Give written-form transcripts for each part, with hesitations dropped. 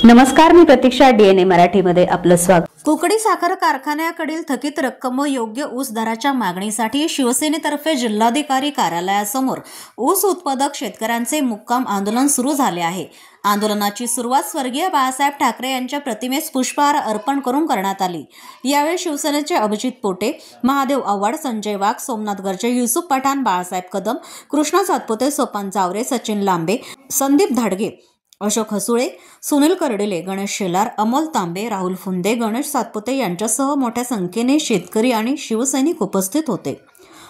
नमस्कार, मी प्रतीक्षा. DNA मराठीमध्ये आपलं स्वागत. कुकडी साखर कारखान्याकडील थकीत रक्कम व योग्य ऊस दराच्या मागणीसाठी शिवसेनेतर्फे जिल्हाधिकारी कार्यालयासमोर ऊस उत्पादक शेतकऱ्यांचे मुक्काम आंदोलन सुरू झाले आहे. आंदोलनाची सुरुवात स्वर्गीय बाळासाहेब ठाकरे यांच्या प्रतिमेस पुष्पहार अर्पण करून करण्यात आली. यावेळी शिवसेनेचे अभिजित पोटे, महादेव आव्हाड, संजय वाघ, सोमनाथ गर्जे, युसुफ पठाण, बाळासाहेब कदम, कृष्णा सातपुते, सोपान जावरे, सचिन लांबे, संदीप धाडगे, अशोक हसुळे, सुनील कर्डिले, गणेश शेलार, अमोल तांबे, राहुल फुंदे, गणेश सातपुते यांच्यासह मोठ्या संख्येने शेतकरी आणि शिवसैनिक उपस्थित होते.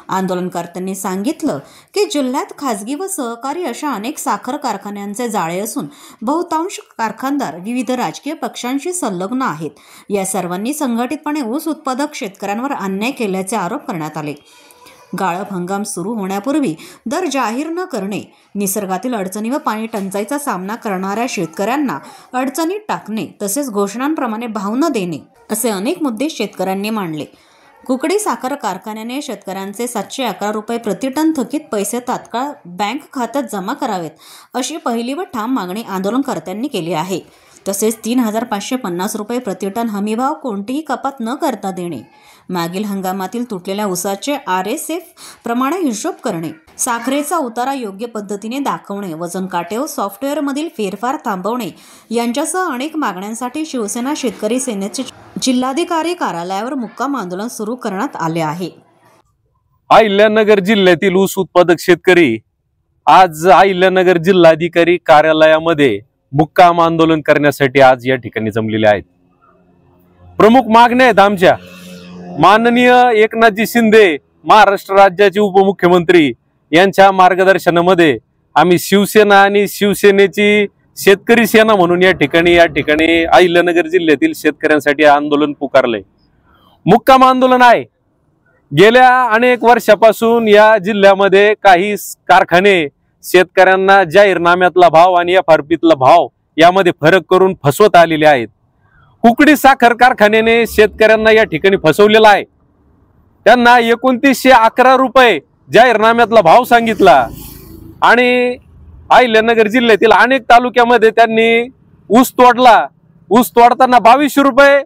आंदोलनकर्त्यांनी सांगितलं की जिल्ह्यात खासगी व सहकारी अशा अनेक साखर कारखान्यांचे जाळे असून बहुतांश कारखानदार विविध राजकीय पक्षांशी संलग्न आहेत. या सर्वांनी संघटितपणे ऊस उत्पादक शेतकऱ्यांवर अन्याय केल्याचे आरोप करण्यात आले. गाळप हंगाम सुरू होण्यापूर्वी दर जाहीर न करणे, निसर्गातील अडचणी व पाणी टंचाईचा सामना करणाऱ्या शेतकऱ्यांना अडचणीत टाकणे तसेच घोषणांप्रमाणे भाव न देणे असे अनेक मुद्दे शेतकऱ्यांनी मांडले. कुकडी साखर कारखान्याने शेतकऱ्यांचे 711 रुपये प्रतिटन थकीत पैसे तात्काळ बँक खात्यात जमा करावेत अशी पहिली व ठाम मागणी आंदोलनकर्त्यांनी केली आहे. तसेच 3550 रुपये प्रतिटन हमीभाव कोणतीही कपात न करता देणे, मागील हंगामातील तुटलेल्या ऊसाचे RSF प्रमाणे हिशोब करणे, साखरेचा उतारा योग्य पद्धतीने दाखवणे, वजन काटे सॉफ्टवेअरमधील फेरफार थांबवणे यांच्यासह अनेक मागण्यांसाठी शिवसेना शेतकरी सेनेचे जिल्हाधिकारी कार्यालयावर मुक्काम आंदोलन सुरू करण्यात आले आहे. अहिल्यानगर जिल्ह्यातील ऊस उत्पादक शेतकरी आज अहिल्यानगर जिल्हाधिकारी कार्यालयामध्ये मुक्काम आंदोलन करण्यासाठी आज या ठिकाणी जमलेले आहेत. प्रमुख मागण्या आहेत आमच्या. माननीय एकनाथजी शिंदे महाराष्ट्र राज्याचे उपमुख्यमंत्री यांच्या मार्गदर्शनामध्ये आम्ही शिवसेना आणि शिवसेनेची शेतकरी सेना म्हणून या ठिकाणी अहिल्यानगर जिल्ह्यातील शेतकऱ्यांसाठी आंदोलन पुकारलंय. मुक्काम आंदोलन आहे. गेल्या अनेक वर्षापासून या जिल्ह्यामध्ये काही कारखाने शेतकऱ्यांना जाहीरनाम्यातला भाव आणि FRPतला भाव यामध्ये फरक करून फसवत आलेले आहेत. कुकडी साखर कारखान्याने शेतकऱ्यांना या ठिकाणी फसवलेला आहे. त्यांना 2911 रुपये जाहीरनाम्यातला भाव सांगितला आणि अहिल्यानगर जिल्ह्यातील अनेक तालुक्यामध्ये त्यांनी ऊस तोडला. ऊस तोडताना 2200 रुपये,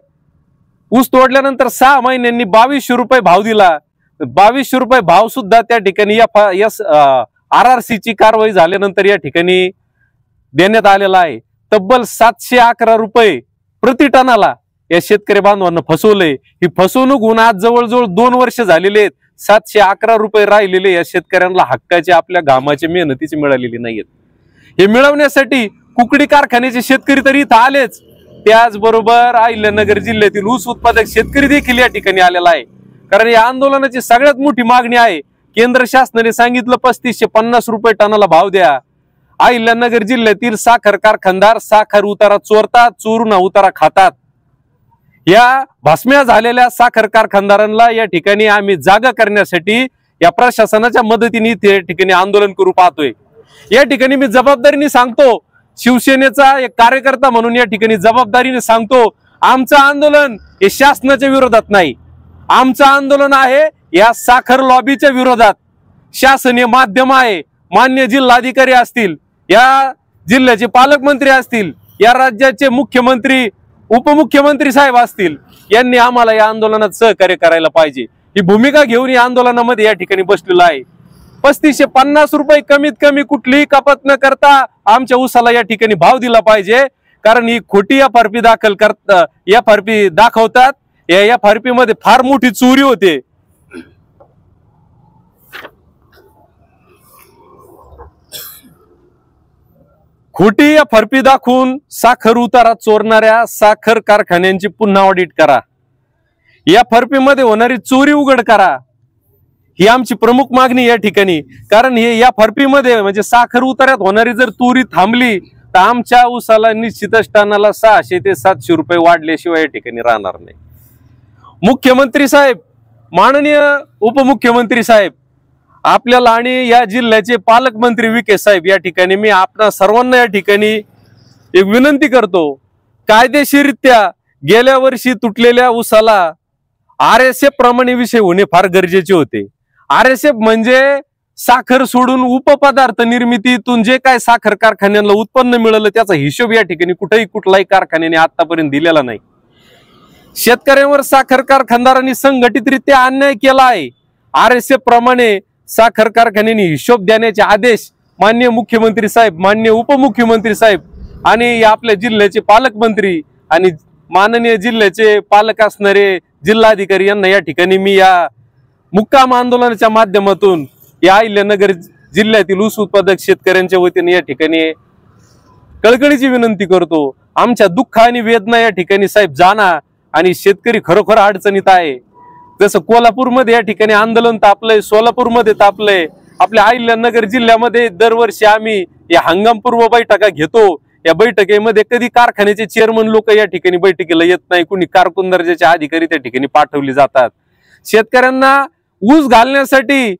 ऊस तोडल्यानंतर 6 महिन्यांनी 2200 रुपये भाव दिला. 2200 रुपये भाव सुद्धा त्या ठिकाणी RRCची कारवाई झाल्यानंतर या ठिकाणी देण्यात आलेला आहे. तब्बल 711 रुपये प्रति टनाला या शेतकरी बांधवांना फसवलंय. ही फसवणूक होऊन आज जवळजवळ 2 वर्ष झालेले आहेत. 711 रुपये राहिलेले या शेतकऱ्यांना हक्काचे आपल्या घामाचे मेहनतीचे मिळालेले नाहीत. हे मिळवण्यासाठी कुकडी कारखान्याचे शेतकरी तरी इथं आलेच, त्याचबरोबर अहिल्यानगर जिल्ह्यातील ऊस उत्पादक शेतकरी देखील या ठिकाणी आलेला आहे. कारण या आंदोलनाची सगळ्यात मोठी मागणी आहे, केंद्र शासनाने सांगितलं 3550 रुपये टनाला भाव द्या. अहिल्यानगर जिल्ह्यातील साखर कारखानदार साखर उतारा चोरतात, चोरून उतारा खातात. या भासम्या झालेल्या साखर कारखानदारांना या ठिकाणी आम्ही जागा करण्यासाठी या प्रशासनाच्या मदतीने या ठिकाणी आंदोलन करू पाहतोय. या ठिकाणी मी जबाबदारीने सांगतो, शिवसेनेचा एक कार्यकर्ता म्हणून या ठिकाणी जबाबदारीने सांगतो, आमचं आंदोलन हे शासनाच्या विरोधात नाही. आमचं आंदोलन आहे या साखर लॉबीच्या विरोधात. शासनीय माध्यम आहे, मान्य जिल्हाधिकारी असतील, या जिल्ह्याचे पालकमंत्री असतील, या राज्याचे मुख्यमंत्री उपमुख्यमंत्री साहेब असतील, यांनी आम्हाला या आंदोलनात सहकार्य करायला पाहिजे. ही भूमिका घेऊन या आंदोलनामध्ये या ठिकाणी बसलेला आहे. 3550 रुपये कमीत कमी कुठलीही कपात न करता आमच्या ऊसाला या ठिकाणी भाव दिला पाहिजे. कारण ही खोटी FRP FRP दाखवतात. या FRP मध्ये फार मोठी चोरी होते. खोटी FRP दाखवून साखर उतारा चोरणाऱ्या साखर कारखान्यांची पुन्हा ऑडिट करा. FRP मध्ये होणारी चोरी उघड करा. ही आमची प्रमुख मागणी या ठिकाणी. कारण हे FRP मध्ये म्हणजे साखर उतार्यात होणारी जर चोरी थांबली तर आमच्या ऊसाला निश्चितच टनाला 600 ते 700 रुपये वाढल्याशिवाय या ठिकाणी राहणार नाही. मुख्यमंत्री साहेब, माननीय उपमुख्यमंत्री साहेब, आपल्याला आणि या जिल्ह्याचे पालकमंत्री विखे साहेब, या ठिकाणी मी आपणा सर्वांना या ठिकाणी एक विनंती करतो, कायदेशीररित्या गेल्या वर्षी तुटलेल्या ऊसाला RSF प्रमाणे विषय होणे फार गरजेचे होते. RSF म्हणजे साखर सोडून उपपदार्थ निर्मितीतून जे काय साखर कारखान्यांना उत्पन्न मिळालं त्याचा हिशोब या ठिकाणी कुठलाही कारखान्याने आतापर्यंत दिलेला नाही. शेतकऱ्यांवर साखर कारखानदारांनी संघटितरित्या अन्याय केला आहे. RSF प्रमाणे साखर कारखान्यांनी हिशोब देण्याचे आदेश माननीय मुख्यमंत्री साहेब, माननीय उपमुख्यमंत्री साहेब आणि आपल्या जिल्ह्याचे पालकमंत्री आणि माननीय जिल्ह्याचे पालक असणारे जिल्हाधिकारी यांना या ठिकाणी मी या मुक्काम आंदोलनाच्या माध्यमातून या अहिल्यानगर जिल्ह्यातील ऊस उत्पादक शेतकऱ्यांच्या वतीने या ठिकाणी कळकळीची विनंती करतो. आमच्या दुःख आणि वेदना या ठिकाणी साहेब जाणा आणि शेतकरी खरोखर अडचणीत आहे. जसं कोल्हापूरमध्ये या ठिकाणी आंदोलन तापलंय, सोलापूरमध्ये तापलंय, आपल्या अहिल्यानगर जिल्ह्यामध्ये दरवर्षी आम्ही या हंगामपूर्व बैठका घेतो. या बैठकीमध्ये कधी कारखान्याचे चेअरमन लोक या ठिकाणी बैठकीला येत नाही, कुणी कारकून दर्जाचे अधिकारी त्या ठिकाणी पाठवले जातात. शेतकऱ्यांना ऊस घालण्यासाठी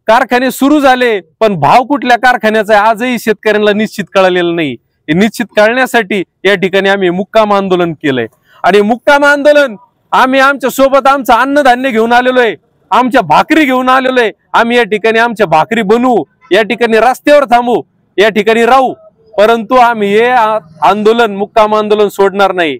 कारखाने सुरू झाले, पण भाव कुठल्या कारखान्याचा आजही शेतकऱ्यांना निश्चित कळलेलं नाही. हे निश्चित कळण्यासाठी या ठिकाणी आम्ही मुक्काम आंदोलन केलंय आणि मुक्काम आंदोलन आम्ही आमच्या सोबत आमचं अन्नधान्य घेऊन आलेलो आहे, आमच्या भाकरी घेऊन आलेलो आहे. आम्ही या ठिकाणी आमच्या भाकरी बनवू, या ठिकाणी रस्त्यावर थांबू, या ठिकाणी राहू, परंतु आम्ही हे आंदोलन मुक्काम आंदोलन सोडणार नाही.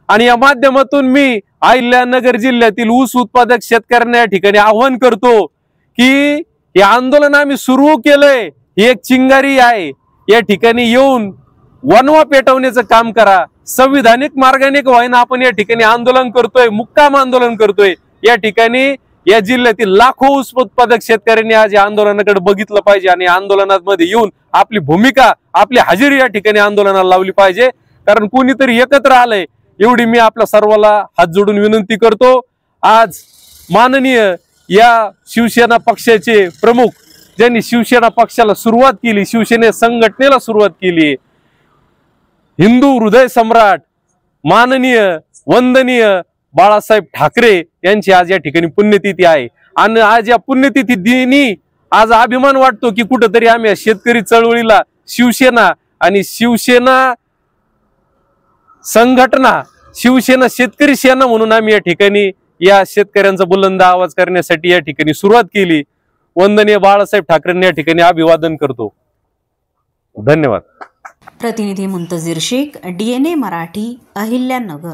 आणि या माध्यमातून मी अहिल्यानगर जिल्ह्यातील ऊस उत्पादक शेतकऱ्यांना या ठिकाणी आव्हान करतो की हे आंदोलन आम्ही सुरू केलंय, ही एक चिंगारी आहे. या ठिकाणी येऊन वनवा पेटवण्याचं काम करा. संविधानिक मार्गाने व्हायना आपण या ठिकाणी आंदोलन करतोय, मुक्काम आंदोलन करतोय. या ठिकाणी या जिल्ह्यातील लाखो ऊस उत्पादक शेतकऱ्यांनी आज या आंदोलनाकडे बघितलं पाहिजे आणि आंदोलनामध्ये येऊन आपली भूमिका, आपली हजेरी या ठिकाणी आंदोलनाला लावली पाहिजे. कारण कोणीतरी एकत्र आलंय एवढी मी आपल्या सर्वाला हात जोडून विनंती करतो. आज माननीय या शिवसेना पक्षाचे प्रमुख, ज्यांनी शिवसेना पक्षाला सुरुवात केली, शिवसेने संघटनेला सुरुवात केली, हिंदू हृदय सम्राट माननीय वंदनीय बाळासाहेब ठाकरे यांची आज या ठिकाणी पुण्यतिथी आहे. आणि आज या पुण्यतिथी दिनी आज अभिमान वाटतो की कुठंतरी आम्ही शेतकरी चळवळीला शिवसेना आणि शिवसेना संघटना, शिवसेना शेतकरी सेना म्हणून आम्ही या ठिकाणी या शेतकऱ्यांचा बुलंद आवाज करण्यासाठी या ठिकाणी सुरुवात केली. वंदनीय बाळासाहेब ठाकरेंना या ठिकाणी अभिवादन करतो. धन्यवाद. प्रतिनिधी मुंतजीर शेख, DNA मराठी, अहिल्यानगर.